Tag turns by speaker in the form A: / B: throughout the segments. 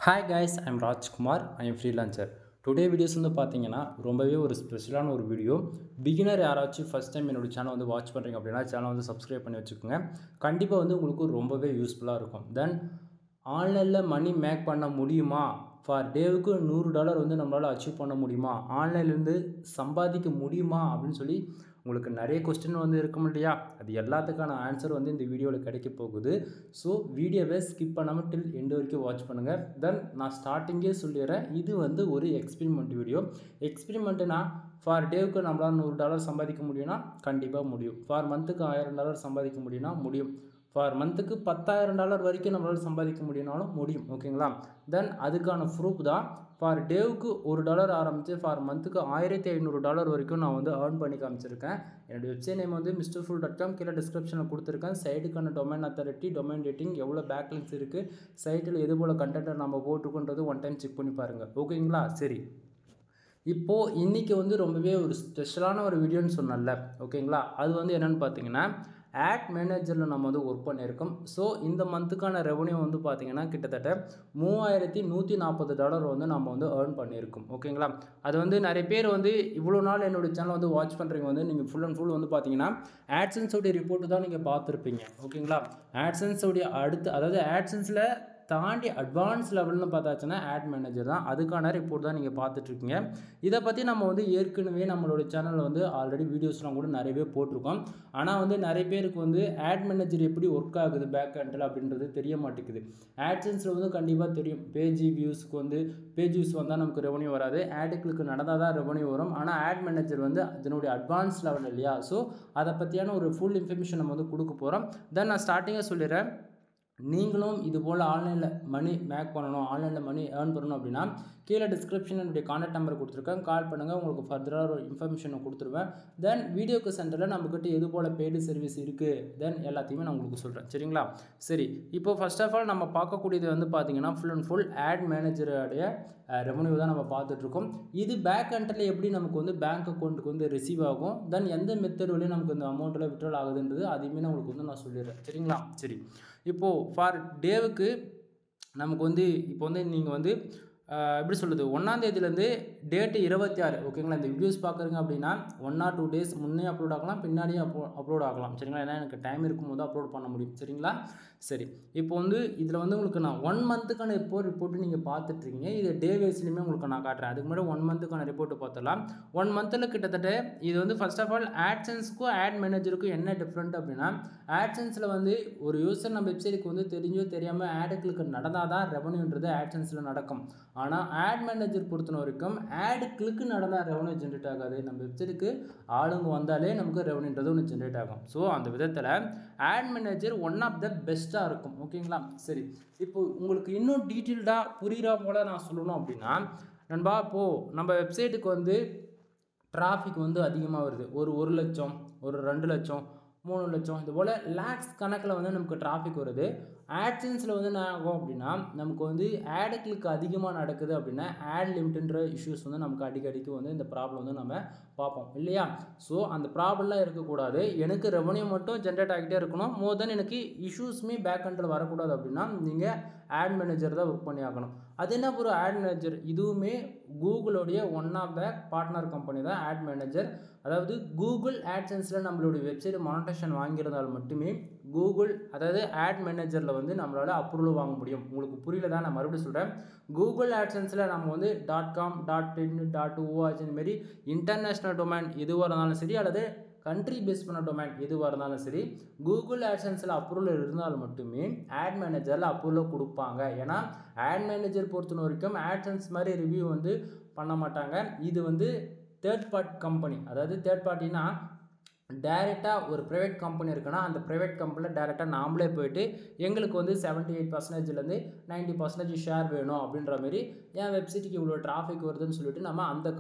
A: Hi guys, I'm Rajkumar. I am freelancer. Today videos வந்து பார்த்தீங்கன்னா ரொம்பவே ஒரு ஸ்பெஷலான ஒரு வீடியோ. பிகினர் யாராச்சும் ஃபஸ்ட் டைம் என்னோட சேனல் வந்து வாட்ச் பண்ணுறீங்க அப்படின்னா சேனல் வந்து சப்ஸ்கிரைப் பண்ணி வச்சுக்கோங்க. கண்டிப்பாக வந்து உங்களுக்கு ரொம்பவே யூஸ்ஃபுல்லாக இருக்கும். தென் ஆன்லைனில் மணி மேக் பண்ண முடியுமா? ஃபார் டேவுக்கு $100 வந்து நம்மளால் அச்சீவ் பண்ண முடியுமா? ஆன்லைன்லேருந்து சம்பாதிக்க முடியுமா அப்படின்னு சொல்லி உங்களுக்கு நிறைய கொஸ்டின் வந்து இருக்கும் இல்லையா? அது எல்லாத்துக்கான ஆன்சர் வந்து இந்த வீடியோவில் கிடைக்க போகுது. ஸோ வீடியோவை ஸ்கிப் பண்ணாமல் டில் எண்டு வரைக்கும் வாட்ச் பண்ணுங்கள். தென் நான் ஸ்டார்டிங்கே சொல்லிடுறேன், இது வந்து ஒரு எக்ஸ்பெரிமெண்ட் வீடியோ. எக்ஸ்பெரிமெண்ட்டுனா ஃபார் டேவுக்கு நம்மளால் $100 சம்பாதிக்க முடியும்னா கண்டிப்பாக முடியும். ஃபார் மந்த்துக்கு $1000 சம்பாதிக்க முடியும்னா முடியும். ஃபார் மந்த்துக்கு $10,000 வரைக்கும் நம்மளால் சம்பாதிக்க முடியும்னாலும் முடியும். ஓகேங்களா? தென் அதுக்கான ப்ரூஃப் தான் ஃபார் டேவுக்கு $1 ஆரம்பித்து ஃபார் மந்த்துக்கு $1500 வரைக்கும் நான் வந்து ஏர்ன் பண்ணி காமிச்சிருக்கேன். என்னோடய வெப்சைட் நேம் வந்து mrfull.com, கீழே டிஸ்கிரிப்ஷனில் கொடுத்துருக்கேன். சைட்டுக்கான டொமைன் அத்தாரிட்டி, டொமைன் ரேட்டிங், எவ்வளோ பேக்லிங்ஸ் இருக்குது, சைட்டில் எது போல் கண்டென்ட்டை நம்ம போட்டுருக்கோன்றது ஒன் டைம் செக் பண்ணி பாருங்கள். ஓகேங்களா? சரி, இப்போது இன்றைக்கி வந்து ரொம்பவே ஒரு ஸ்பெஷலான ஒரு வீடியோன்னு சொன்னல. ஓகேங்களா? அது வந்து என்னென்னு பார்த்தீங்கன்னா ஆட் மேனேஜரில் நம்ம வந்து ஒர்க் பண்ணியிருக்கோம். ஸோ இந்த மந்த்துக்கான ரெவன்யூ வந்து பார்த்திங்கன்னா கிட்டத்தட்ட $3140 வந்து நம்ம வந்து ஏர்ன் பண்ணியிருக்கோம். ஓகேங்களா? அது வந்து நிறைய பேர் வந்து இவ்வளோ நாள் என்னோடய சேனல் வந்து வாட்ச் பண்ணுறீங்க வந்து நீங்கள் ஃபுல் அண்ட் ஃபுல் வந்து பார்த்தீங்கன்னா ஆட்சன்ஸோடைய ரிப்போர்ட்டு தான் நீங்கள் பார்த்துருப்பீங்க. ஓகேங்களா? ஆட்சன்ஸோடைய அடுத்து, அதாவது ஆட்சன்ஸில் தாண்டி அட்வான்ஸ் லெவல்னு பார்த்தாச்சுன்னா ஆட் மேனேஜர் தான். அதுக்கான ரிப்போர்ட் தான் நீங்கள் பார்த்துட்ருக்கீங்க. இதை பற்றி நம்ம வந்து ஏற்கனவே நம்மளோட சேனலில் வந்து ஆல்ரெடி வீடியோஸ்லாம் கூட நிறையவே போட்டிருக்கோம். ஆனால் வந்து நிறைய பேருக்கு வந்து ஆட் மேனேஜர் எப்படி ஒர்க் ஆகுது பேக் எண்டில் அப்படின்றது தெரிய மாட்டேங்குது. ஆட்சன்ஸில் வந்து கண்டிப்பாக தெரியும், பேஜ் வியூஸ்க்கு வந்து பேஜ் வியூஸ் வந்தால் நமக்கு ரெவன்யூ வராது, ஆடுகளுக்கு நடந்தால் தான் ரெவன்யூ வரும். ஆனால் ஆட் மேனேஜர் வந்து அதனுடைய அட்வான்ஸ் லெவல் இல்லையா? ஸோ அதை பற்றியான ஒரு ஃபுல் இன்ஃபர்மேஷன் நம்ம வந்து கொடுக்க போகிறோம். தென் நான் ஸ்டார்டிங்காக சொல்லிடுறேன், நீங்களும் இது போல் ஆன்லைனில் மணி மேக் பண்ணணும், ஆன்லைனில் மணி ஏர்ன் பண்ணணும் அப்படின்னா கீழே டிஸ்கிரிப்ஷன் என்னுடைய கான்டாக்ட் நம்பர் கொடுத்துருக்கேன், கால் பண்ணுங்கள். உங்களுக்கு ஃபர்தராக ஒரு இன்ஃபர்மேஷனை கொடுத்துருவேன். தென் வீடியோக்கு சென்டரில் நம்மக்கிட்ட எது போல் பெய்டு சர்வீஸ் இருக்குது, தென் எல்லாத்தையுமே நான் உங்களுக்கு சொல்கிறேன். சரிங்களா? சரி, இப்போது ஃபர்ஸ்ட் ஆஃப் ஆல் நம்ம பார்க்கக்கூடியது வந்து பார்த்திங்கன்னா ஃபுல் அண்ட் ஃபுல் ஆட் மேனேஜருடைய ரெவன்யூ தான் நம்ம பார்த்துட்ருக்கோம். இது பேக் எண்டில் எப்படி நமக்கு வந்து பேங்க் அக்கௌண்ட்டுக்கு வந்து ரிசீவ் ஆகும், தென் எந்த மெத்தட் வழியும் நமக்கு இந்த அமௌண்ட்டில் விட்ரால் ஆகுதுன்றது அதையுமே நான் உங்களுக்கு வந்து நான் சொல்லிடுறேன். சரிங்களா? சரி, இப்போது ஃபார் டேவுக்கு நமக்கு வந்து இப்போ வந்து நீங்கள் வந்து எப்படி சொல்லுது, 1ஆம் தேதியிலேருந்து டேட்டு 26. ஓகேங்களா? இந்த வீடியோஸ் பார்க்குறீங்க அப்படின்னா 1 or 2 days முன்னே அப்லோட் ஆகலாம், பின்னாடியும் அப்லோட் ஆகலாம். சரிங்களா? ஏன்னா எனக்கு டைம் இருக்கும்போது அப்லோட் பண்ண முடியும். சரிங்களா? சரி, இப்போ வந்து இதில் வந்து உங்களுக்கு நான் 1 மந்த்துக்கான ரிப்போர்ட்டு நீங்கள் பார்த்துட்ருக்கீங்க. இது டே வைஸ்லையுமே உங்களுக்கு நான் காட்டுறேன். அதுக்கு முன்னாடி 1 மந்த்துக்கான ரிப்போர்ட்டு பார்த்துடலாம். 1 மந்தில் கிட்டத்தட்ட இது வந்து ஃபர்ஸ்ட் ஆஃப் ஆல் ஆட்சன்ஸுக்கும் ஆட் மேனேஜருக்கும் என்ன டிஃப்ரெண்ட் அப்படின்னா, ஆட்சன்ஸில் வந்து ஒரு யூசர் நம்ம வெப்சைட்டுக்கு வந்து தெரிஞ்சோ தெரியாமல் ஆடுகளுக்கு நடந்தால் தான் ரெவன்யூன்றது ஆட்சன்ஸில் நடக்கும். ஆனால் ஆட் மேனேஜர் பொறுத்த வரைக்கும் ஆடு கிளிக்கு நடந்தால் ரெவன்யூ ஜென்ரேட் ஆகாது. நம்ம வெப்சைட்டுக்கு ஆளுங்க வந்தாலே நமக்கு ரெவன்யூன்றது ஒன்று ஜென்ரேட் ஆகும். ஸோ அந்த விதத்தில் ad manager one of the பெஸ்ட்டாக இருக்கும். ஓகேங்களா? சரி, இப்போ உங்களுக்கு இன்னும் டீட்டெயில்டாக புரிகிற போல் நான் சொல்லணும் அப்படின்னா, நண்பா இப்போது நம்ம வெப்சைட்டுக்கு வந்து டிராஃபிக் வந்து அதிகமாக வருது. ஒரு 1 லட்சம், ஒரு 2 லட்சம், 3 லட்சம், இது போல் லேக்ஸ் கணக்கில் வந்து நமக்கு டிராஃபிக் வருது. ஆட்சன்ஸில் வந்து என்ன ஆகும் அப்படின்னா, நமக்கு வந்து ஆடு கிளிக் அதிகமாக நடக்குது அப்படின்னா ஆட் லிமிட்ன்ற இஷ்யூஸ் வந்து நமக்கு அடிக்கடிக்கு வந்து இந்த ப்ராப்ளம் வந்து நம்ம பார்ப்போம் இல்லையா? ஸோ அந்த ப்ராப்ளம்லாம் இருக்கக்கூடாது. எனக்கு ரெவன்யூ மட்டும் ஜென்ரேட் ஆகிட்டே இருக்கணும். மோர் தென் எனக்கு இஷ்யூஸுமே பேக் எண்டில் வரக்கூடாது அப்படின்னா நீங்கள் ஆட் மேனேஜர் தான் ஒர்க் பண்ணி ஆகணும். அது என்ன ஒரு ஆட் மேனேஜர், இதுவுமே கூகுளோடைய one of the partner company தான் ஆட் மேனேஜர். அதாவது கூகுள் ஆட்சன்ஸில் நம்மளுடைய வெப்சைட் மானிட்டேஷன் வாங்கியிருந்தால் மட்டுமே கூகுள், அதாவது ஆட் மேனேஜரில் வந்து நம்மளால் அப்ரூவல் வாங்க முடியும். உங்களுக்கு புரியல தான், நான் மறுபடியும் சொல்கிறேன். கூகுள் ஆட்சன்ஸில் நம்ம வந்து .com, .in, .org இந்தமாரி இன்டர்நேஷ்னல் டொமைன் எதுவாக இருந்தாலும் சரி, அல்லது கண்ட்ரி பேஸ் பண்ண டொமைன் எதுவாக இருந்தாலும் சரி, கூகுள் ஆட்சன்ஸில் அப்ரூவல் இருந்தால் மட்டுமே ஆட் மேனேஜரில் அப்ரூவல் கொடுப்பாங்க. ஏன்னா ஆட் மேனேஜர் பொறுத்த வரைக்கும் ஆட்சன்ஸ் மாதிரி ரிவ்யூ வந்து பண்ண மாட்டாங்க. இது வந்து தேர்ட் பார்ட்டி கம்பெனி. அதாவது தேர்ட் பார்ட்டினா டைரெக்டாக ஒரு ப்ரைவேட் கம்பெனி இருக்குன்னா அந்த ப்ரைவேட் கம்பெனியில் டைரெக்டாக நாமளே போய்ட்டு எங்களுக்கு வந்து 78%லேருந்து 90% ஷேர் வேணும் அப்படின்ற மாரி, என் வெப்சைட்டுக்கு இவ்வளோ டிராஃபிக் வருதுன்னு சொல்லிட்டு நம்ம அந்த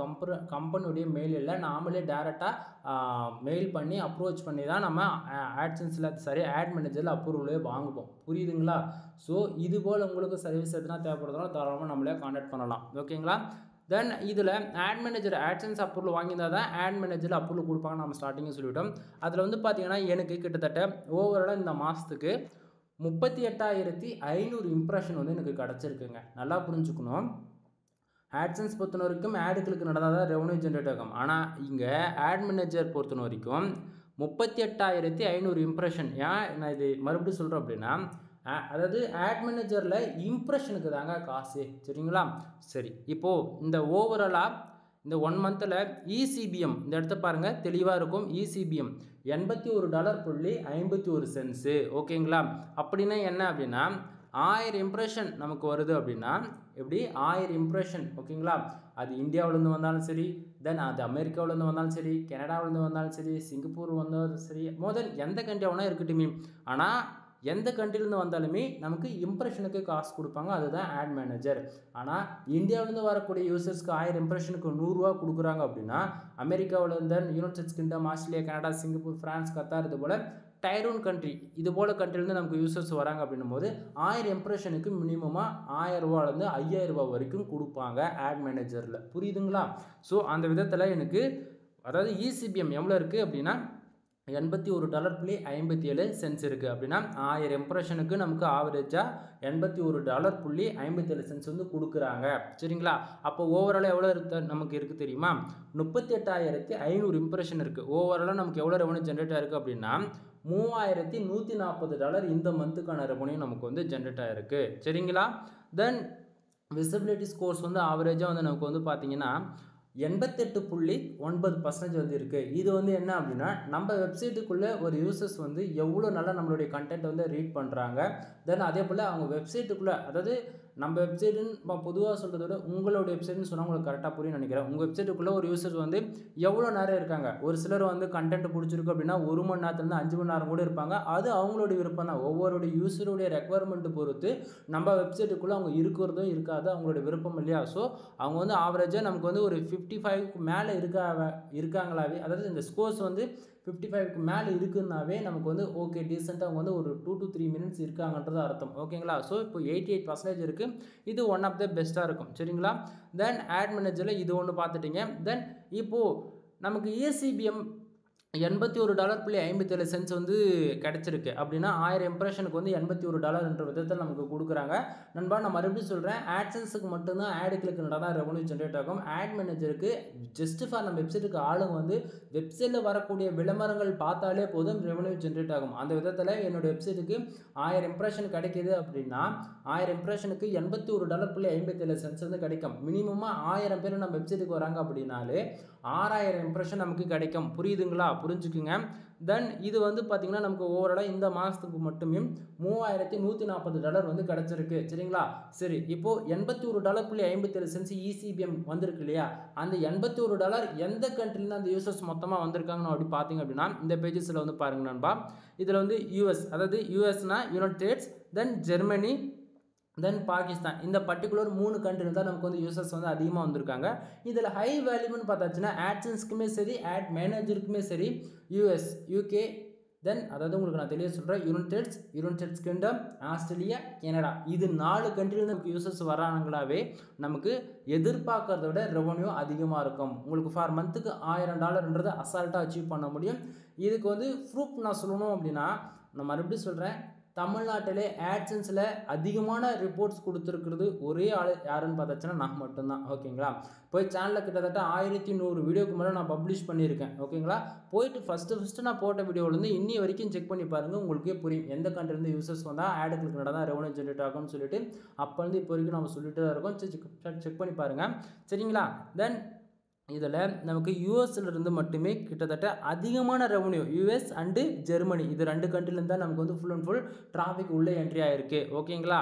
A: கம்பெனியுடைய மெயிலில் நாமளே டைரெக்டாக மெயில் பண்ணி அப்ரோச் பண்ணி தான் நம்ம ஆட்சன்ஸில் சரி ஆட் மேனேஜரில் அப்ரூவலே வாங்குவோம். புரியுதுங்களா? ஸோ இது போல் உங்களுக்கு சர்வீஸ் எதுனா தேவைப்படுறதுனால தாராளமாக நம்மளே கான்டாக்ட் பண்ணலாம். ஓகேங்களா? தென் இதில் ஆட் மேனேஜர் ஆட்சன்ஸ் அப்ரூவல் வாங்கியிருந்தால் தான் ஆட் மேனேஜரில் அப்ரூவல் கொடுப்பாங்க. நம்ம ஸ்டார்டிங்கே சொல்லிவிட்டோம். அதில் வந்து பார்த்திங்கன்னா எனக்கு கிட்டத்தட்ட ஓவராலாக இந்த மாதத்துக்கு 38,500 இம்ப்ரெஷன் வந்து எனக்கு கிடச்சிருக்குங்க. நல்லா புரிஞ்சுக்கணும். ஆட்சன்ஸ் பொறுத்த வரைக்கும் ஆடு கிளிக் நடந்தால் தான் ரெவன்யூ ஜென்ரேட் ஆகும். ஆனால் இங்கே ஆட் மேனேஜர் பொறுத்த வரைக்கும் 38,500 இம்ப்ரெஷன். ஏன் நான் இது மறுபடியும் சொல்கிறேன் அப்படின்னா, அதாவது ஆட் மேனேஜரில் இம்ப்ரெஷனுக்கு தாங்க காசு. சரிங்களா? சரி, இப்போது இந்த ஓவராலாக இந்த 1 மந்தில் இசிபிஎம் இந்த இடத்த பாருங்கள், தெளிவாக இருக்கும். இசிபிஎம் $81.51. ஓகேங்களா? அப்படின்னா என்ன அப்படின்னா 1000 இம்ப்ரெஷன் நமக்கு வருது அப்படின்னா எப்படி 1000 இம்ப்ரெஷன். ஓகேங்களா? அது இந்தியாவிலேருந்து வந்தாலும் சரி, தென் அது அமெரிக்காவிலேருந்து வந்தாலும் சரி, கனடாவிலேருந்து வந்தாலும் சரி, சிங்கப்பூர் வந்தாலும் சரி, மோதன் எந்த கண்ட்ரியாவனா இருக்கட்டுமே, ஆனால் எந்த கண்ட்ரிலேருந்து வந்தாலுமே நமக்கு இம்ப்ரெஷனுக்கு காசு கொடுப்பாங்க. அதுதான் ஆட் மேனேஜர். ஆனால் இந்தியாவிலேருந்து வரக்கூடிய யூசர்ஸ்க்கு 1000 இம்ப்ரெஷனுக்கு $100 கொடுக்குறாங்க அப்படின்னா, அமெரிக்காவிலேருந்து, United States Kingdom, Australia, Canada, Singapore, France, Qatar, இது போல் டயர் 1 கண்ட்ரி, இது போல் கண்ட்ரிலேருந்து நமக்கு யூசர்ஸ் வராங்க அப்படின்னும் போது 1000 இம்ப்ரெஷனுக்கு மினிமமாக $1000 $5000 வரைக்கும் கொடுப்பாங்க ஆட் மேனேஜரில். புரியுதுங்களா? ஸோ அந்த விதத்தில் எனக்கு அதாவது இசிபிஎம் எவ்வளோ இருக்குது அப்படின்னா $81.57 இருக்குது. அப்படின்னா 1000 இம்ப்ரெஷனுக்கு நமக்கு ஆவரேஜாக $81.57 வந்து கொடுக்குறாங்க. சரிங்களா? அப்போ ஓவராலாக எவ்வளோ நமக்கு இருக்குது தெரியுமா? 38,500 இம்ப்ரெஷன் இருக்குது. ஓவராலாக நமக்கு எவ்வளோ ரெவன்யூ ஜென்ரேட் ஆகிருக்கு அப்படின்னா $3140 இந்த மந்த்துக்கான ரெவன்யூ நமக்கு வந்து ஜென்ரேட் ஆகிருக்கு. சரிங்களா? தென் விசிபிலிட்டி ஸ்கோர்ஸ் வந்து ஆவரேஜாக வந்து நமக்கு வந்து பார்த்தீங்கன்னா 88.9% வந்து இருக்குது. இது வந்து என்ன அப்படின்னா நம்ம வெப்சைட்டுக்குள்ளே ஒரு யூசர்ஸ் வந்து எவ்வளோ நல்லா நம்மளுடைய கண்டென்ட் வந்து ரீட் பண்ணுறாங்க. தென் அதே போல் அவங்க வெப்சைட்டுக்குள்ளே, அதாவது நம்ம வெப்சைட்டுன்னு பொதுவாக சொல்கிறத விட உங்களோட வெப்சைட்னு சொன்னால் உங்களுக்கு கரெக்டாக புரியும் நினைக்கிறேன். உங்கள் வெப்சைட்டுக்குள்ளே ஒரு யூசர்ஸ் வந்து எவ்வளோ நேரம் இருக்காங்க. ஒரு சிலர் வந்து கண்டென்ட் பிடிச்சிருக்கு அப்படின்னா 1 மணி நேரத்துலேருந்து 5 மணி நேரம் கூட இருப்பாங்க. அது அவங்களுடைய விருப்பம் தான். ஒவ்வொருடைய யூசருடைய ரெக்குவயர்மெண்ட்டு பொறுத்து நம்ம வெப்சைட்டுக்குள்ளே அவங்க இருக்கிறதும் இருக்காது, அவங்களுடைய விருப்பம் இல்லையா? ஸோ அவங்க வந்து ஆவரேஜாக நமக்கு வந்து ஒரு 55க்கு மேலே இருக்காங்களாவே, அதாவது இந்த ஸ்கோர்ஸ் வந்து 55க்கு மேலே இருக்குன்னாவே நமக்கு வந்து ஓகே, டீசெண்டாக அவங்க வந்து ஒரு 2 to 3 மினிட்ஸ் இருக்காங்கன்றது அர்த்தம். ஓகேங்களா? ஸோ இப்போ 88% இருக்குது. இது ஒன் ஆஃப் த பெஸ்ட்டாக இருக்கும். சரிங்களா? தென் ஆட் மேனேஜரில் இது ஒன்று பார்த்துட்டிங்க. தென் இப்போது நமக்கு இசிபிஎம் $81.57 வந்து கிடச்சிருக்கு. அப்படின்னா 1000 இம்ப்ரெஷனுக்கு வந்து $81 விதத்தில் நமக்கு கொடுக்குறாங்க. நண்பா, நான் மறுபடியும் சொல்கிறேன், ஆட்சன்ஸுக்கு மட்டும்தான் ஆடு கிளிக் நடந்தால் ரெவன்யூ ஜென்ரேட் ஆகும். ஆட் மேனேஜருக்கு ஜஸ்ட் ஃபார் நம்ம வெப்சைட்டுக்கு ஆளுங்க வந்து வெப்சைட்டில் வரக்கூடிய விளம்பரங்கள் பார்த்தாலே போதும் ரெவன்யூ ஜென்ரேட் ஆகும். அந்த விதத்தில் என்னோடய வெப்சைட்டுக்கு 1000 இம்ப்ரெஷன் கிடைக்கிது அப்படின்னா 1000 இம்ப்ரெஷனுக்கு $81.57 வந்து கிடைக்கும். மினிமமாக 1000 பேர் நம்ம வெப்சைட்டுக்கு வராங்க அப்படின்னாலே 6000 இம்ப்ரெஷன் நமக்கு கிடைக்கும். புரியுதுங்களா? புரிஞ்சுக்குங்க. தென் இது வந்து பார்த்திங்கன்னா நமக்கு ஓவராலாக இந்த மாதத்துக்கு மட்டுமே $3140 வந்து கிடச்சிருக்கு. சரிங்களா? சரி, இப்போது $81.57 இசிபிஎம் வந்திருக்கு இல்லையா? அந்த $81 எந்த கண்ட்ரிலேருந்து அந்த யூசர்ஸ் மொத்தமாக வந்திருக்காங்கன்னு அப்படி பார்த்தீங்க அப்படின்னா இந்த பேஜஸில் வந்து பாருங்கள் நண்பா. இதில் வந்து யூஎஸ், அதாவது யூஎஸ்னா யுனைடெட் ஸ்டேட்ஸ், தென் ஜெர்மனி, தென் பாகிஸ்தான், இந்த பர்டிகுலர் 3 கண்ட்ரியில் தான் நமக்கு வந்து யூசர்ஸ் வந்து அதிகமாக வந்திருக்காங்க. இதில் ஹை வேல்யூன்னு பார்த்தாச்சுன்னா ஆட்சன்ஸ்க்குமே சரி, ஆட் மேனேஜருக்குமே சரி, யூஎஸ், யூகே, தென் அதாவது உங்களுக்கு நான் தெளிவாக சொல்கிறேன், United States Kingdom, Australia, Canada, இது 4 கண்ட்ரியில் நமக்கு யூசர்ஸ் வராங்களாவே நமக்கு எதிர்பார்க்கறத விட ரெவன்யூ அதிகமாக இருக்கும். உங்களுக்கு ஃபார் மந்த்துக்கு $1000 அசால்ட்டாக அச்சீவ் பண்ண முடியும். இதுக்கு வந்து ப்ரூஃப் நான் சொல்லணும் அப்படின்னா, நான் மறுபடியும் சொல்கிறேன், தமிழ்நாட்டிலே ஆட்சன்ஸில் அதிகமான ரிப்போர்ட்ஸ் கொடுத்துருக்கிறது ஒரே ஆள் யாருன்னு பார்த்தாச்சுன்னா நான் மட்டும்தான். ஓகேங்களா? போய் சேனலில் கிட்டத்தட்ட 1100 வீடியோக்கு மேலே நான் பப்ளிஷ் பண்ணியிருக்கேன். ஓகேங்களா? போயிட்டு ஃபஸ்ட்டு நான் போட்ட வீடியோவிலேருந்து இன்னி வரைக்கும் செக் பண்ணி பாருங்கள், உங்களுக்கே புரியும் எந்த கண்ட்ரிலேருந்து யூசர்ஸ் வந்தால் ஆடு கிளிக் நடந்தால் ரெவன்யூ ஜென்ரேட் ஆகும்னு சொல்லிட்டு அப்போலேருந்து இப்போ வரைக்கும் நம்ம சொல்லிட்டு தான் இருக்கோம். செக் பண்ணி பாருங்கள். சரிங்களா? தென் இதில் நமக்கு யூஎஸ்லேருந்து மட்டுமே கிட்டத்தட்ட அதிகமான ரெவன்யூ, யூஎஸ் அண்டு ஜெர்மனி, இது 2 கண்ட்ரிலேருந்து தான் நமக்கு வந்து ஃபுல் அண்ட் ஃபுல் டிராஃபிக் உள்ளே என்ட்ரி ஆகிருக்கு. ஓகேங்களா?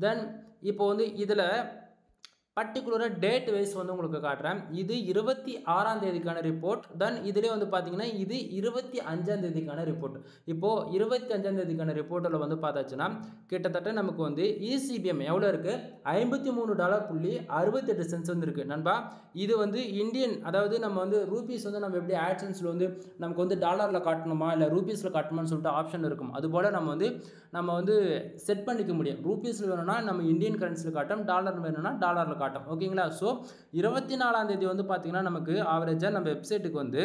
A: தென் இப்போ வந்து இதில் பர்டிகுலராக டேட் வைஸ் வந்து உங்களுக்கு காட்டுறேன். இது 26ஆம் தேதிக்கான ரிப்போர்ட். தென் இதிலே வந்து பார்த்தீங்கன்னா இது 25ஆம் தேதிக்கான ரிப்போர்ட். இப்போது 25ஆம் தேதிக்கான ரிப்போர்ட்டில் வந்து பார்த்தாச்சுன்னா கிட்டத்தட்ட நமக்கு வந்து இசிபிஎம் எவ்வளோ இருக்குது? $53.68 வந்து இருக்குது. நண்பா, இது வந்து இந்தியன், அதாவது நம்ம வந்து ரூபீஸ் வந்து நம்ம எப்படி ஆட்சன்ஸில் வந்து நமக்கு வந்து டாலரில் காட்டணுமா இல்லை ரூபீஸில் காட்டணுமான்னு சொல்லிட்டு ஆப்ஷன் இருக்கும். அதுபோல் நம்ம வந்து செட் பண்ணிக்க முடியும். ரூபீஸில் வேணும்னா நம்ம இந்தியன் கரன்சியில் காட்டும், டாலர் வேணும்னா டாலரில் காட்டும். ஓகேங்களா? ஸோ 24ஆம் தேதி வந்து பார்த்தீங்கன்னா நமக்கு ஆவரேஜாக நம்ம வெப்சைட்டுக்கு வந்து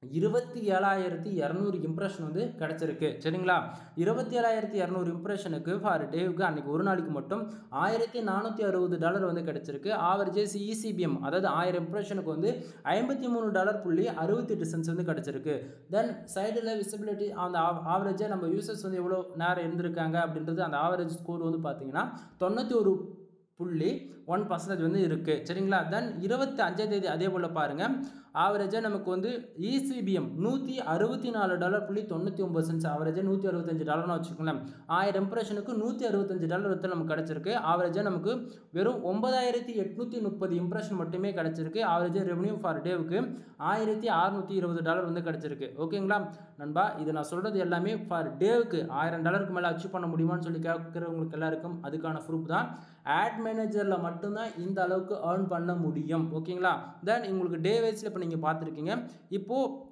A: 27,200 இம்ப்ரெஷன் வந்து கிடச்சிருக்கு. சரிங்களா? 27,200 இம்ப்ரெஷனுக்கு ஃபார் டேவுக்கு அன்றைக்கி ஒரு நாளைக்கு மட்டும் $1,460 வந்து கிடச்சிருக்கு. ஆவரேஜஸ் ECBM அதாவது 1000 இம்ப்ரெஷனுக்கு வந்து $53.68 வந்து கிடச்சிருக்கு. தென் சைடில் விசிபிலிட்டி அந்த ஆவரேஜாக நம்ம யூசர்ஸ் வந்து எவ்வளோ நேரம் இருந்திருக்காங்க அப்படின்றது அந்த ஆவரேஜ் ஸ்கோர் வந்து பார்த்தீங்கன்னா 91.1% வந்து இருக்குது. சரிங்களா? தென் 25ஆம் தேதி அதே போல் பாருங்கள், ஆவரேஜாக நமக்கு வந்து ECBM $164.99 ஆவரேஜாக $165 வச்சுக்கோங்களேன். 1000 இம்ப்ரெஷனுக்கு $165 வந்து நமக்கு கிடச்சிருக்கு. ஆவரேஜாக நமக்கு வெறும் 9,830 இம்ப்ரெஷன் மட்டுமே கிடச்சிருக்கு. ஆவரேஜாக ரெவன்யூ ஃபார் டேவுக்கு $1,620 வந்து கிடச்சிருக்கு. ஓகேங்களா நண்பா? இது நான் சொல்கிறது எல்லாமே ஃபார் டேவுக்கு $1000 மேலே அச்சீவ் பண்ண முடியுமான்னு சொல்லி கேட்குறவங்களுக்கு எல்லாருக்கும் அதுக்கான ப்ரூஃப் தான். ஆட் மேனேஜரில் மட்டும்தான் இந்த அளவுக்கு ஏர்ன் பண்ண முடியும். ஓகேங்களா? தென் உங்களுக்கு டே வைஸில் இப்போ நீங்கள் பார்த்துருக்கீங்க. இப்போது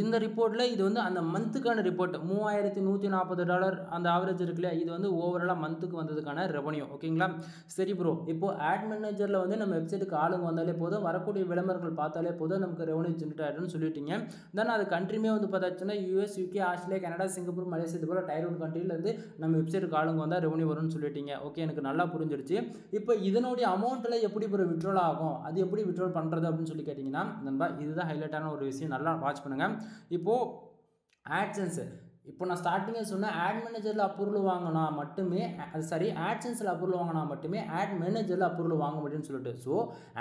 A: இந்த ரிப்போர்ட்டில் இது வந்து அந்த மந்த்துக்கான ரிப்போர்ட் $3,140 அந்த ஆவரேஜ் இருக்கு இல்லையா, இது வந்து ஓவராலாக மந்த்துக்கு வந்ததுக்கான ரெவன்யூ. ஓகேங்களா? சரி ப்ரோ, இப்போது ஆட் மேனேஜரில் வந்து நம்ம வெப்சைட்டுக்கு ஆளுங்க வந்தாலே போதும், வரக்கூடிய விளம்பரங்கள் பார்த்தாலே போதும், நமக்கு ரெவன்யூ ஜென்ரேட் ஆகிடும்னு சொல்லிட்டீங்க. தென் அது கண்ட்ரியுமே வந்து பார்த்தாச்சுன்னா US, UK, Australia, Canada, Singapore, Malaysia இது போல் டைர் 1 கண்ட்ரிலேருந்து நம்ம வெப்சைட்டுக்கு ஆளுங்க வந்தால் ரெவன்யூ வரும்னு சொல்லிட்டீங்க. ஓகே, எனக்கு நல்லா புரிஞ்சிடுச்சு. இப்போ இதனுடைய அமௌண்ட்டில் எப்படி ஒரு விட்ரோல் ஆகும், அது எப்படி விட்ரோல் பண்ணுறது அப்படின்னு சொல்லி கேட்டிங்கன்னா நண்பா, இதுதான் ஹைலைட்டான ஒரு விஷயம். நல்லா வாட்ச் பண்ணுங்கள். இப்போது AdSense இப்போ நான் ஸ்டார்டிங்கே சொன்னேன், ஆட் மேனேஜரில் அப்ரூவல் வாங்கினா மட்டுமே அது சரி, AdSenseல் அப்ரூவல் வாங்கினா மட்டுமே ஆட் மேனேஜரில் அப்ரூவல் வாங்க முடியும்னு சொல்லிட்டு. ஸோ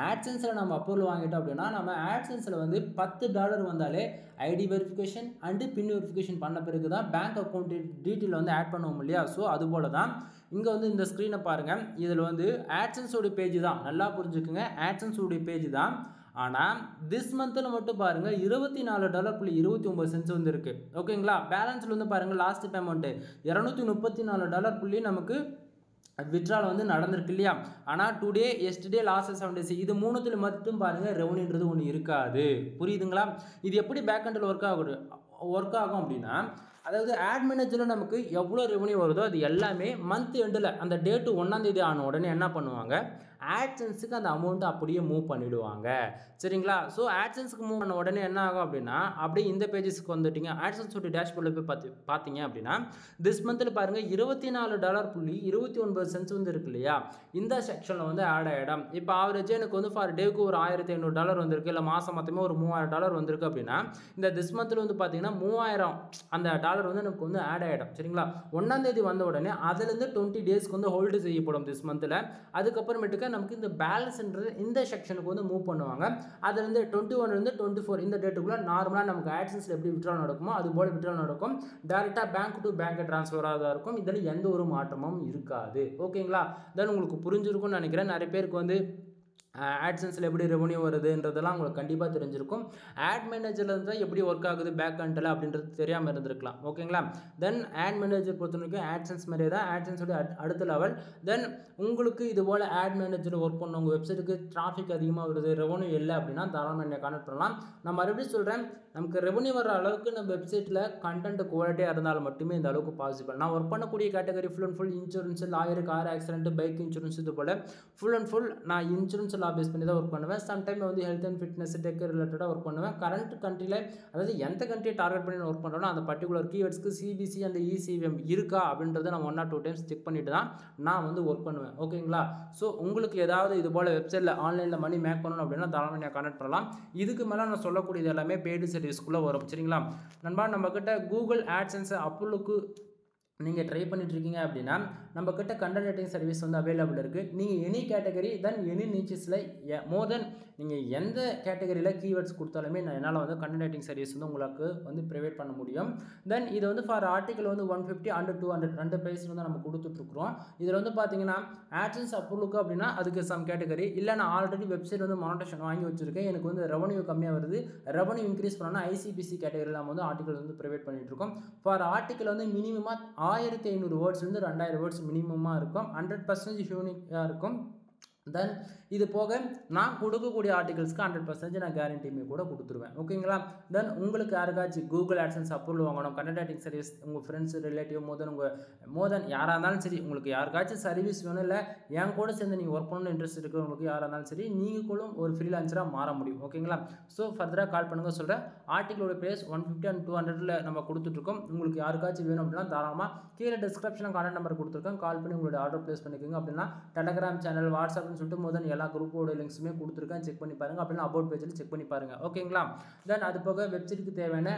A: AdSenseல் நம்ம அப்ரூவல் வாங்கிட்டோம் அப்படின்னா நம்ம AdSenseல் வந்து $10 வந்தாலே ID verification and pin verification பண்ண பிறகு தான் பேங்க் அக்கௌண்ட் டீட்டெயில் வந்து ஆட் பண்ணுவோம் இல்லையா. ஸோ அது போல தான் இங்கே வந்து இந்த ஸ்க்ரீனை பாருங்கள், இதில் வந்து AdSenseோடைய பேஜ் தான். நல்லா புரிஞ்சுக்குங்க, AdSenseோடைய பேஜ் தான். ஆனால் திஸ் மந்தில் மட்டும் பாருங்கள் $24.29 வந்து இருக்குது. ஓகேங்களா? பேலன்ஸில் வந்து பாருங்கள் லாஸ்ட் பேமெண்ட்டு $234 நமக்கு விட்ரால் வந்து நடந்திருக்கு இல்லையா. ஆனால் டுடே, எஸ்டர்டே, லாஸ்ட் 7 days இது மூணுத்தில் மட்டும் பாருங்கள் ரெவன்யூன்றது ஒன்று இருக்காது. புரியுதுங்களா? இது எப்படி பேக் எண்டில் ஒர்க் ஆகும் அப்படின்னா, அதாவது ஆட் மேனேஜரில் நமக்கு எவ்வளோ ரெவன்யூ வருதோ அது எல்லாமே மந்த் எண்டில் அந்த டேட்டு 1ஆம் தேதி ஆன உடனே என்ன பண்ணுவாங்க, AdSenseக்கு அந்த அமௌண்ட்டை அப்படியே மூவ் பண்ணிவிடுவாங்க. சரிங்களா? ஸோ AdSenseக்கு மூவ் பண்ண உடனே என்ன ஆகும் அப்படின்னா, அப்படியே இந்த பேஜஸ்க்கு வந்துட்டீங்க. AdSenseோட டேஷ்போர்டில் போய் பார்த்தீங்க அப்படின்னா திஸ் மந்தில் பாருங்கள் $24.29 வந்து இருக்கு இல்லையா, இந்த செக்ஷனில் வந்து ஆட் ஆகிடும். இப்போ ஆவரேஜாக எனக்கு வந்து ஃபார் டேவுக்கு ஒரு $1,500 வந்திருக்கு, இல்லை மாதம் மொத்தமே ஒரு $3,000 வந்திருக்கு அப்படின்னா இந்த திஸ் மந்தில் வந்து பார்த்தீங்கன்னா 3000 அந்த டாலர் வந்து நமக்கு வந்து ஆட் ஆகிடும். சரிங்களா? 1ஆம் தேதி வந்த உடனே அதுலேருந்து 20 டேஸ்க்கு வந்து ஹோல்டு செய்யப்படும் திஸ் மந்தில். அதுக்கப்புறமேட்டுக்கு நமக்கு இந்த பேலன்ஸ்ன்றது இந்த செக்ஷனுக்கு வந்து மூவ் பண்ணுவாங்க. அதுலேருந்து 21 24 இந்த டேட்டுக்குள்ளே நார்மலாக நமக்கு AdSenseல் எப்படி விட்ரால் நடக்குமோ அது போல் விட்ரால் நடக்கும். டேரெக்டாக பேங்க் டு பேங்க் ட்ரான்ஸ்ஃபராக தான் இருக்கும். இதில் எந்த ஒரு மாற்றமும் இருக்காது. ஓகேங்களா? தென் உங்களுக்கு புரிஞ்சிருக்கும்னு நினைக்கிறேன். நிறைய பேருக்கு வந்து AdSenseல் எப்படி ரெவன்யூ வருதுன்றதெல்லாம் உங்களுக்கு கண்டிப்பாக தெரிஞ்சிருக்கும். ஆட் மேனேஜரில் இருந்தால் எப்படி ஒர்க் ஆகுது பேக் எண்டில் அப்படின்றது தெரியாமல் இருந்திருக்கலாம். ஓகேங்களா? தென் ஆட் மேனேஜர் பொறுத்த வரைக்கும் AdSense மாதிரியே தான், AdSenseோட அடுத்த லெவல். தென் உங்களுக்கு இது போல் ஆட் மேனேஜரில் ஒர்க் பண்ண உங்கள் வெப்சைட்டுக்கு டிராஃபிக் அதிகமாக வருது, ரெவன்யூ இல்லை அப்படின்னா தாராளமாக என்னை கான்டெக்ட் பண்ணலாம். நான் மறுபடியும் சொல்கிறேன், நமக்கு ரெவன்யூ வர அளவுக்கு நம்ம வெப்சைட்டில் கண்டென்ட் குவாலிட்டியாக இருந்தாலும் மட்டுமே இந்த அளவுக்கு பாசிபிள். நான் ஒர்க் பண்ணக்கூடிய category full and full insurance, lawyer, car accident, bike insurance இது போல் ஃபுல் அண்ட் ஃபுல் நான் இன்சூரன்ஸ் லா பேஸ் பண்ணி தான் ஒர்க் பண்ணுவேன். சம்டைம் வந்து ஹெல்த் அண்ட் ஃபிட்னஸ், டெக் ரிலேட்டடாக ஒர்க் பண்ணுவேன். கரண்ட் கண்ட்ரியில் அதாவது எந்த கண்ட்ரியை டார்கெட் பண்ணி ஒர்க் பண்ணுறோன்னா அந்த பர்டிகுலர் கீவேர்ட்ஸ்க்கு CBC அண்ட் ECBM இருக்கா அப்படின்றத நான் 1 or 2 times செக் பண்ணிட்டு தான் நான் வந்து ஒர்க் பண்ணுவேன். ஓகேங்களா? ஸோ உங்களுக்கு ஏதாவது இது போல் வெப்சைட்டில் ஆன்லைனில் மணி மேக் பண்ணணும் அப்படின்னா தாராளமாக நான் கனெக்ட் பண்ணலாம். இதுக்கு மேலே நான் சொல்லக்கூடியது எல்லாமே பெய்டு சர்வீஸ்க்குள்ளே வரும். சரிங்களா நண்பா? நம்மக்கிட்ட கூகுள் AdSense அப்ரூவலுக்கு நீங்கள் ட்ரை பண்ணிட்டுருக்கீங்க அப்படின்னா நம்மக்கிட்ட கண்டென்ட் ரைட்டிங் சர்வீஸ் வந்து அவைலபிள் இருக்குது. நீங்கள் எனி கேட்டகரி தென் எனி நீச்சஸில் மோர் தென் நீங்கள் எந்த கேட்டகரியில் கீவேர்ட்ஸ் கொடுத்தாலுமே நான் என்னால் வந்து கண்டென்ட் ரைட்டிங் சர்வீஸ் வந்து உங்களுக்கு வந்து ப்ரொவைட் பண்ண முடியும். தென் இது வந்து ஃபார் ஆர்டிக்கல் வந்து 150 and 200 2 ப்ரைஸ் வந்து நம்ம கொடுத்துட்ருக்குறோம். இதில் வந்து பார்த்தீங்கன்னா AdSense அப்ரூவலுக்கு அப்படின்னா அதுக்கு சம் கேட்டகரி இல்லை, நான் ஆல்ரெடி வெப்சைட் வந்து மானிட்டேஷன் வாங்கி வச்சுருக்கேன், எனக்கு வந்து ரெவன்யூ கம்மியாக வருது, ரெவன்யூ இன்க்ரீஸ் பண்ணோன்னா ICPC கேட்டகரியில் நம்ம வந்து ஆர்டிக்கல் வந்து ப்ரொவைட் பண்ணிகிட்ருக்கோம். ஃபார் ஆர்டிக்கல் வந்து மினிமமாக 1500 வேர்ட்ஸ்லேருந்து 2000 வேர்ட்ஸ் மினிமமாக இருக்கும். 100% யூனிக்காக இருக்கும். தென் இது போக நான் கொடுக்கக்கூடிய ஆர்டிகல்ஸ்க்கு 100% நான் கேரண்டியுமே கூட கொடுத்துருவேன். ஓகேங்களா? தென் உங்களுக்கு யாருக்காச்சும் கூகுள் ஆட்சன்ஸ் அப்ரூவல் வாங்கணும், கண்டென்ட் ரைட்டிங் சர்வீஸ் உங்கள் ஃப்ரெண்ட்ஸ் ரிலேட்டிவ் மோர் தென் யாராக இருந்தாலும் சரி, உங்களுக்கு யாருக்காச்சும் சர்வீஸ் வேணும், இல்லை என் கூட சேர்ந்து நீங்கள் ஒர்க் பண்ணணும்னு இன்ட்ரெஸ்ட் இருக்கிறவங்களுக்கு யாராக இருந்தாலும் சரி, நீங்கள் கூட ஒரு ஃப்ரீலான்சராக மாற முடியும். ஓகேங்களா? ஸோ ஃபர்தராக கால் பண்ணுங்க சொல்கிறேன். ஆர்டிகளோட ப்ரைஸ் 150 and 200 நம்ம கொடுத்துட்ருக்கோம். உங்களுக்கு யாருக்காச்சும் வேணும் அப்படின்னா தாராளமாக கீழே டிஸ்கிரிப்ஷனில் கான்டாக்ட் நம்பர் கொடுத்துருக்கேன், கால் பண்ணி உங்களோட ஆர்டர் ப்ளேஸ் பண்ணிக்கோங்க. அப்படின்னா டெலகிராம் சேனல், வாட்ஸ்அப்னு சொல்லிட்டு மோர் தென் எல்லா குரூப்போட லிங்க்ஸுமே கொடுத்துருக்கேன், செக் பண்ணி பாருங்கள். அப்படின்னா அபவுட் பேஜில் செக் பண்ணி பாருங்கள். ஓகேங்களா? தென் அது போக வெப்சைட்டுக்கு தேவையான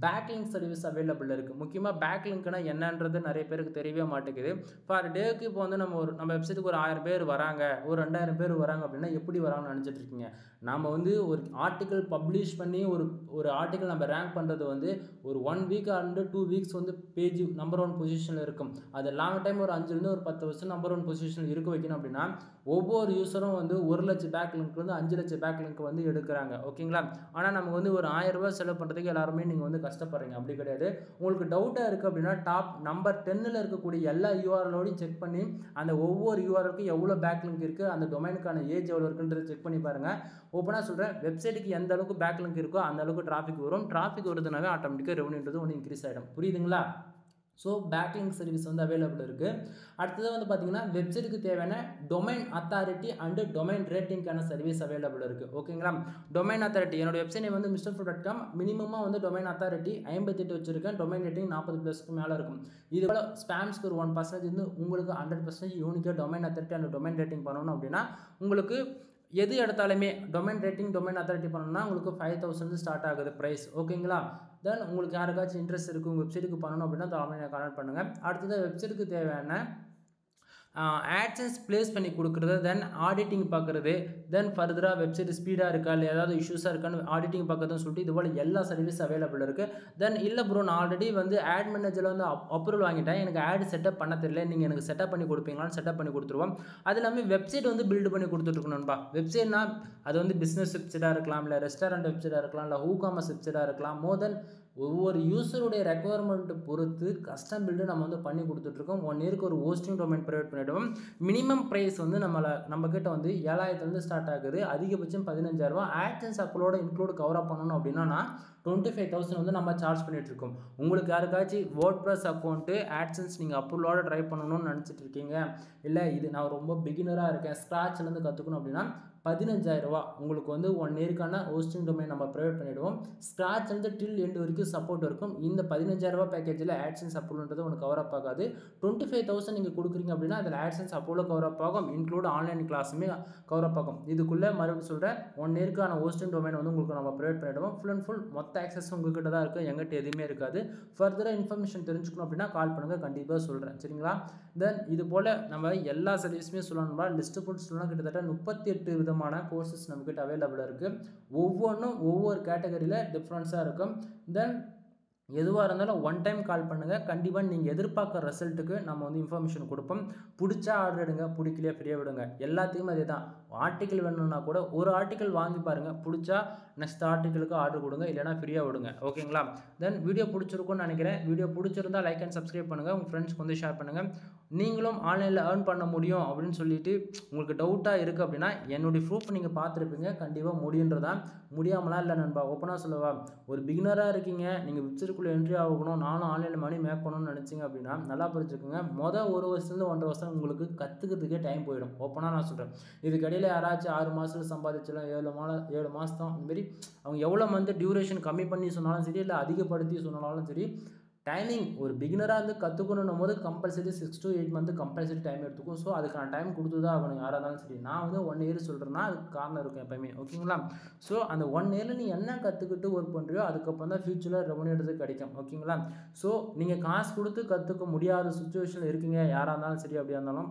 A: பேக்லிங்க் சர்வீஸ் அவைலபிள் இருக்குது. முக்கியமாக பேக்லிங்க்னா என்னன்றது நிறைய பேருக்கு தெரியவே மாட்டேங்குது. ஃபார் டேக்கு இப்போ வந்து நம்ம வெப்சைட்டுக்கு ஒரு 1000 பேர் வராங்க, ஒரு 2000 பேர் வராங்க அப்படின்னா எப்படி வராங்கன்னு நினச்சிட்டு இருக்கீங்க? நம்ம வந்து ஒரு ஆர்டிக்கல் பப்ளிஷ் பண்ணி ஒரு ஆர்டிக்கல் நம்ம ரேங்க் பண்ணுறது வந்து ஒரு 1 வீக் அண்ட் 2 வீக்ஸ் வந்து பேஜ் நம்பர் 1 பொசிஷனில் இருக்கும். அது லாங் டைம் ஒரு 5 ஒரு 10 வருஷம் நம்பர் 1 பொசிஷனில் இருக்க வைக்கணும் அப்படின்னா ஒவ்வொரு யூஸரும் வந்து 1 லட்சம் பேக்லிங்க் வந்து 5 லட்சம் பேக்லிங்க் வந்து எடுக்கிறாங்க. ஓகேங்களா? ஆனால் நமக்கு வந்து ஒரு 1000 ரூபாய் செலவு பண்ணுறதுக்கு எல்லாருமே நீங்கள் வந்து கஷ்டப்படுறீங்க. அப்படி கிடையாது. உங்களுக்கு டவுட்டாக இருக்குது அப்படின்னா டாப் நம்பர் 10ல் இருக்கக்கூடிய எல்லா யூஆர்எலோடையும் செக் பண்ணி அந்த ஒவ்வொரு யூஆர்எலுக்கும் எவ்வளோ பேக்லிங்க் இருக்குது, அந்த டொமைனுக்கான ஏஜ் எவ்வளோ இருக்குன்றது செக் பண்ணி பாருங்கள். ஓப்பனாக சொல்கிறேன், வெப்சைட்டுக்கு எந்த அளவுக்கு பேக்லிங்க் இருக்கோ அந்த அளவுக்கு டிராஃபிக் வரும். டிராஃபிக் வருதுனாவே ஆட்டோமேட்டிக்காக ரெவன்யூன்றது ஒன்று இன்க்ரீஸ் ஆகிடும். புரியுதுங்களா? ஸோ பேக்லிங்க் சர்வீஸ் வந்து அவைலபிள் இருக்குது. அடுத்தது வந்து பார்த்தீங்கன்னா வெப்சைட்டுக்கு தேவையான டொமைன் அத்தாரிட்டி அண்டு டொமைன் ரேட்டிங்கான சர்வீஸ் அவைலபிள் இருக்குது. ஓகேங்களா? டொமைன் அத்தாரிட்டி என்னோட வெப்சைட் வந்து mrfood.com. மினிமமாக வந்து டொமைன் அத்தாரிட்டி 58 வச்சுருக்கேன். டொமைன் ரேட்டிங் 40+ மேலே இருக்கும். இது போல் ஸ்பேம்ஸ்க்கு ஒரு 1% வந்து உங்களுக்கு 100% யூனிக்காக domain authority and domain rating பண்ணணும் அப்படின்னா உங்களுக்கு எது எடுத்தாலுமே டொமைன் ரேட்டிங் டொமைன் அத்தாரிட்டி பண்ணணும்னா உங்களுக்கு 5000 ஸ்டார்ட் ஆகுது ப்ரைஸ். ஓகேங்களா? தென் உங்களுக்கு யாருக்காச்சும் இன்ட்ரெஸ்ட் இருக்குது உங்கள் வெப்சைட்டுக்கு பண்ணணும் அப்படின்னா தாராளமாக கான்டாக்ட் பண்ணுங்கள். அடுத்தது வெப்சைட்டுக்கு தேவையான ஆட்சன்ஸ் ப்ளேஸ் பண்ணி கொடுக்குறது, தென் ஆடிட்டிங் பார்க்குறது, தென் ஃபர்தராக வெப்சைட் ஸ்பீடாக இருக்கா இல்லை ஏதாவது இஷ்யூஸாக இருக்கான்னு ஆடிட்டிங் பார்க்குறதுன்னு சொல்லிட்டு இது போல் எல்லா சர்வீஸ் அவைலபிள் இருக்குது. தென் இல்லை ப்ரோ நான் ஆல்ரெடி வந்து ஆட் மேனேஜரில் வந்து அப்ரூவல் வாங்கிட்டேன், எனக்கு ஆட் செட்டப் பண்ண தெரியல, நீங்கள் எனக்கு செட்டப் பண்ணி கொடுப்பீங்களான்னு செட்டப் பண்ணி கொடுத்துருவோம். அது இல்லாமல் வெப்சைட் வந்து பில்டு பண்ணி கொடுத்துட்ருக்கணும்பா. வெப்சைட்னா அது வந்து பிஸ்னஸ் வெப்சைட்டாக இருக்கலாம், இல்லை ரெஸ்டாரண்ட் வெப்சைட்டாக இருக்கலாம், இல்லை ஹூகாமர்ஸ் வெப்சைட்டாக இருக்கலாம். மோர் தென் ஒவ்வொரு யூஸருடைய ரெக்குவயர்மெண்ட்டு பொறுத்து கஸ்டம் பில்டு நம்ம வந்து பண்ணி கொடுத்துட்ருக்கோம். 1 இயருக்கு ஒரு ஹோஸ்டிங் டொமைன் ப்ரொவைட் பண்ணிவிடுவோம். மினிமம் ப்ரைஸ் வந்து நம்மக்கிட்ட வந்து 7000 ஸ்டார்ட் ஆகுது, அதிகபட்சம் 15000. ஆட்சன்ஸ் அப்லோட இன்க்ளூட் கவர் பண்ணணும் அப்படின்னா 25,000 வந்து நம்ம சார்ஜ் பண்ணிகிட்ருக்கோம். உங்களுக்கு யாருக்காச்சும் WordPress அக்கௌண்ட்டு ஆட்சன்ஸ் நீங்கள் அப்ரூவலோட ட்ரை பண்ணணும்னு நினச்சிட்டு இருக்கீங்க, இல்லை இது நான் ரொம்ப பிகினராக இருக்கேன் ஸ்க்ராட்ச்லேருந்து கற்றுக்கணும் அப்படின்னா 15000 உங்களுக்கு வந்து 1 இயருக்கான ஹோஸ்டிங் டொமைன் நம்ம ப்ரொவைட் பண்ணிவிடுவோம். ஸ்க்ராட்ச் வந்து டில் எண்ட் வரைக்கும் சப்போர்ட் இருக்கும். இந்த 15000 பேக்கேஜில் ஆட்சன்ஸ் அப்ரூவல்ன்றது உங்களுக்கு கவர் அப் ஆகாது. 25,000 நீங்கள் கொடுக்குறீங்க அப்படின்னா அதில் ஆட்சன்ஸ் அப்ரூவல் கவர் அப் ஆகும், இன்க்ளூட் ஆன்லைன் கிளாஸுமே கவர் அப் ஆகும். இதுக்குள்ளே மறுபடியும் சொல்கிறேன், 1 இயருக்கான ஹோஸ்டிங் டொமைன் வந்து உங்களுக்கு நம்ம ப்ரொவைட் பண்ணிவிடுவோம். ஃபுல் அண்ட் ஃபுல் மொத்த ஆக்சஸ் உங்கள்கிட்ட தான் இருக்குது, எங்கிட்ட எதுவுமே இருக்காது. ஃபர்தராக இன்ஃபர்மேஷன் தெரிஞ்சுக்கணும் அப்படின்னா கால் பண்ணுங்கள், கண்டிப்பாக சொல்கிறேன். சரிங்களா? தென் இது போல் நம்ம எல்லா சர்வீஸுமே சொல்லணும்னா லிஸ்ட்டு போட்டு சொல்லலாம். கிட்டத்தட்ட 38 விதமான கோர்சஸ் நம்மக்கிட்ட அவைலபிளாக இருக்குது. ஒவ்வொன்றும் ஒவ்வொரு கேட்டகரியில் டிஃப்ரென்ஸாக இருக்கும். தென் எதுவாக இருந்தாலும் 1 டைம் கால் பண்ணுங்கள், கண்டிப்பாக நீங்கள் எதிர்பார்க்குற ரிசல்ட்டுக்கு நம்ம வந்து இன்ஃபர்மேஷன் கொடுப்போம். பிடிச்சா ஆர்டர் எடுங்க, பிடிக்கலையா ஃப்ரீயாக விடுங்க. எல்லாத்தையும் அதே தான். ஆர்டிக்கல் வேணும்னா கூட ஒரு ஆர்டிக்கல் வாங்கி பாருங்கள், பிடிச்சா நெக்ஸ்ட் ஆர்டிக்கலுக்கு ஆர்டர் கொடுங்க, இல்லைனா ஃப்ரீயாக விடுங்க. ஓகேங்களா? தென் வீடியோ பிடிச்சிருக்கும்னு நினைக்கிறேன். வீடியோ பிடிச்சிருந்தா லைக் அண்ட் சப்ஸ்கிரைப் பண்ணுங்கள், உங்கள் ஃப்ரெண்ட்ஸ்க்கு வந்து ஷேர் பண்ணுங்கள். நீங்களும் ஆன்லைனில் ஏர்ன் பண்ண முடியும் அப்படின்னு சொல்லிட்டு உங்களுக்கு டவுட்டாக இருக்குது அப்படின்னா என்னுடைய ப்ரூஃப் நீங்கள் பார்த்துருப்பீங்க, கண்டிப்பாக முடியுன்றதான். முடியாமலாம் இல்லை நண்பா, ஓப்பனாக சொல்லவா, ஒரு பிகினராக இருக்கீங்க, நீங்கள் வெப்சைட்டுக்குள்ளே என்ட்ரி ஆகணும், நானும் ஆன்லைனில் மணி மேக் பண்ணணும்னு நினச்சிங்க அப்படின்னா நல்லா புரிஞ்சுக்கோங்க. மொதல் 1 வருஷத்துலேருந்து 1.5 வருஷம் உங்களுக்கு கற்றுக்கிறதுக்கே டைம் போயிடும். ஓப்பனாக நான் சொல்கிறேன். இதுக்கடையில் யாராச்சும் 6 மாதத்தில் சம்பாதிச்சலாம், 7 மாதம் அந்தமாரி அவங்க எவ்வளோ மந்த் டியூரேஷன் கம்மி பண்ணி சொன்னாலும் சரி, இல்லை அதிகப்படுத்தி சொன்னாலும் சரி, டைமிங் ஒரு பிகினராக வந்து கற்றுக்கணும் போது compulsory 6 to 8 month compulsory time எடுத்துக்கும். ஸோ அதுக்கான டைம் கொடுத்து தான் ஆகணும் யாராக இருந்தாலும் சரி. நான் வந்து 1 இயர் சொல்கிறேன்னா அதுக்கு காரணம் இருக்கும் எப்போயுமே. ஓகேங்களா? ஸோ அந்த 1 இயரில் நீ என்ன கற்றுக்கிட்டு ஒர்க் பண்ணுறியோ அதுக்கப்புறம் தான் ஃப்யூச்சரில் ரெவன்யூன்றது கிடைக்கும். ஓகேங்களா? ஸோ நீங்கள் காசு கொடுத்து கற்றுக்க முடியாத சுச்சுவேஷனில் இருக்கீங்க யாராக இருந்தாலும் சரி, அப்படியா இருந்தாலும்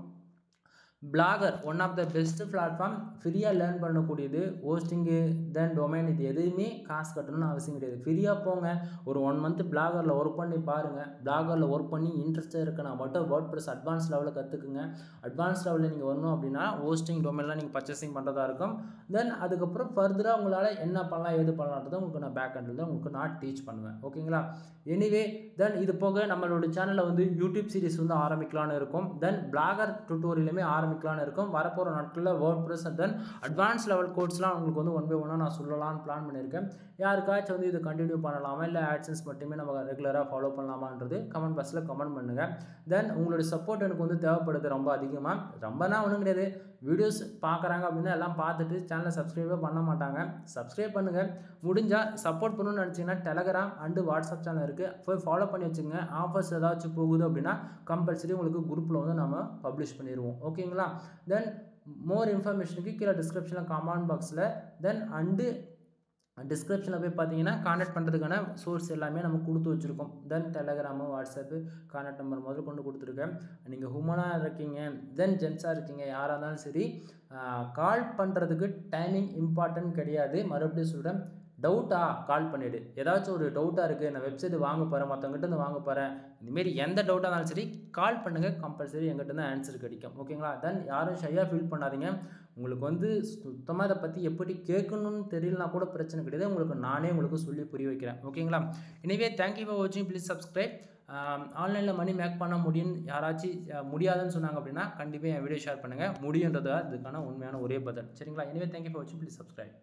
A: Blogger one of the best platform. ஃப்ரீயாக லேர்ன் பண்ணக்கூடியது. ஹோஸ்டிங்கு தென் டொமைன் இது எதுவுமே காசு கட்டணும்னு அவசியம் கிடையாது. ஃப்ரீயாக போங்க, ஒரு 1 மந்த் பிளாகரில் ஒர்க் பண்ணி பாருங்கள். பிளாகரில் ஒர்க் பண்ணி இன்ட்ரெஸ்ட்டாக இருக்குன்னா மட்டும் WordPress அட்வான்ஸ் லெவலில் கற்றுக்குங்க. அட்வான்ஸ் லெவலில் நீங்கள் வரணும் அப்படின்னா ஹோஸ்டிங் டொமைன்லாம் நீங்கள் பர்ச்சேசிங் பண்ணுறதா இருக்கும். தென் அதுக்கப்புறம் ஃபர்தராக உங்களால் என்ன பண்ணலாம் ஏது பண்ணலான்றதை உங்களுக்கு நான் பேக் ஹேண்டில் தான் உங்களுக்கு நான் டீச் பண்ணுவேன். ஓகேங்களா? எனிவே தென் இது போக நம்மளோட சேனலில் வந்து யூடியூப் சீரிஸ் வந்து ஆரம்பிக்கலான்னு இருக்கும். தென் பிளாகர் டுட்டோரியலுமே ஆரம்பிக்கலான்னு இருக்கும். வரப்போகிற நாட்களில் WordPress and then advance level கோர்ஸ்லாம் உங்களுக்கு வந்து ஒன் பை ஒன்னாக நான் சொல்லலாம்னு பிளான் பண்ணியிருக்கேன். யாருக்காச்சும் வந்து இது கண்டினியூ பண்ணலாமா இல்லை AdSense மட்டுமே நம்ம ரெகுலராக ஃபாலோ பண்ணலாமான்றது கமெண்ட் பாக்ஸில் கமெண்ட் பண்ணுங்கள். தென் உங்களுடைய சப்போர்ட் எனக்கு வந்து தேவைப்படுது ரொம்ப அதிகமாக. ரொம்பனா ஒன்றும் கிடையாது, வீடியோஸ் பார்க்குறாங்க அப்படின்னா எல்லாம் பார்த்துட்டு சேனலை சப்ஸ்கிரைபே பண்ண மாட்டாங்க. சப்ஸ்கிரைப் பண்ணுங்கள். முடிஞ்சால் சப்போர்ட் பண்ணணும்னு நினச்சிங்கன்னா டெலகிராம் அண்டு வாட்ஸ்அப் சேனல் இருக்குது, போய் ஃபாலோ பண்ணி வச்சுங்க. ஆஃபர்ஸ் ஏதாச்சும் போகுது அப்படின்னா கம்பல்சரி உங்களுக்கு குரூப்பில் வந்து நம்ம பப்ளிஷ் பண்ணிடுவோம். ஓகேங்களா? தென் மோர் இன்ஃபர்மேஷனுக்கு கீழே டிஸ்கிரிப்ஷனில் கமெண்ட் பாக்ஸில் தென் அண்டு டிஸ்கிரிப்ஷனில் போய் பார்த்தீங்கன்னா கான்டாக்ட் பண்ணுறதுக்கான சோர்ஸ் எல்லாமே நம்ம கொடுத்து வச்சுருக்கோம். தென் டெலகிராமு, வாட்ஸ்அப்பு, கான்டாக்ட் நம்பர் முதல் கொண்டு கொடுத்துருக்கேன். நீங்கள் ஹுமனாக இருக்கீங்க, தென் ஜென்ஸாக இருக்கீங்க, யாராக இருந்தாலும் சரி கால் பண்ணுறதுக்கு டைமிங் இம்பார்ட்டன்ட் கிடையாது. மறுபடியும் சொல்கிறேன், டவுட்டா கால் பண்ணிவிடு. ஏதாச்சும் ஒரு டவுட்டாக இருக்குது, நான் வெப்சைட் வாங்க போகிறேன், மற்றவங்ககிட்ட இருந்து வாங்க போகிறேன், இந்தமாரி எந்த டவுட்டாக இருந்தாலும் சரி கால் பண்ணுங்கள், கம்பல்சரி எங்கிட்ட தான் ஆன்சர் கிடைக்கும். ஓகேங்களா? தென் யாரும் ஷையாக ஃபீல் பண்ணாதீங்க. உங்களுக்கு வந்து சுத்தமாக இதை பற்றி எப்படி கேட்கணும்னு தெரியலனா கூட பிரச்சனை கிடையாது, உங்களுக்கு நானே உங்களுக்கு சொல்லி புரிய வைக்கிறேன். ஓகேங்களா? எனிவே தேங்க்யூ ஃபார் வாட்சிங். Please subscribe. ஆன்லைனில் மணி மேக் பண்ண முடியும் யாராச்சும் முடியாதுன்னு சொன்னாங்க அப்படின்னா கண்டிப்பாக என் வீடியோ ஷேர் பண்ணுங்கள். முடியுன்றது அதுக்கான உண்மையான ஒரே பதில். சரிங்களா? எனிவே தேங்க்யூ ஃபார் வாட்சிங். Please subscribe.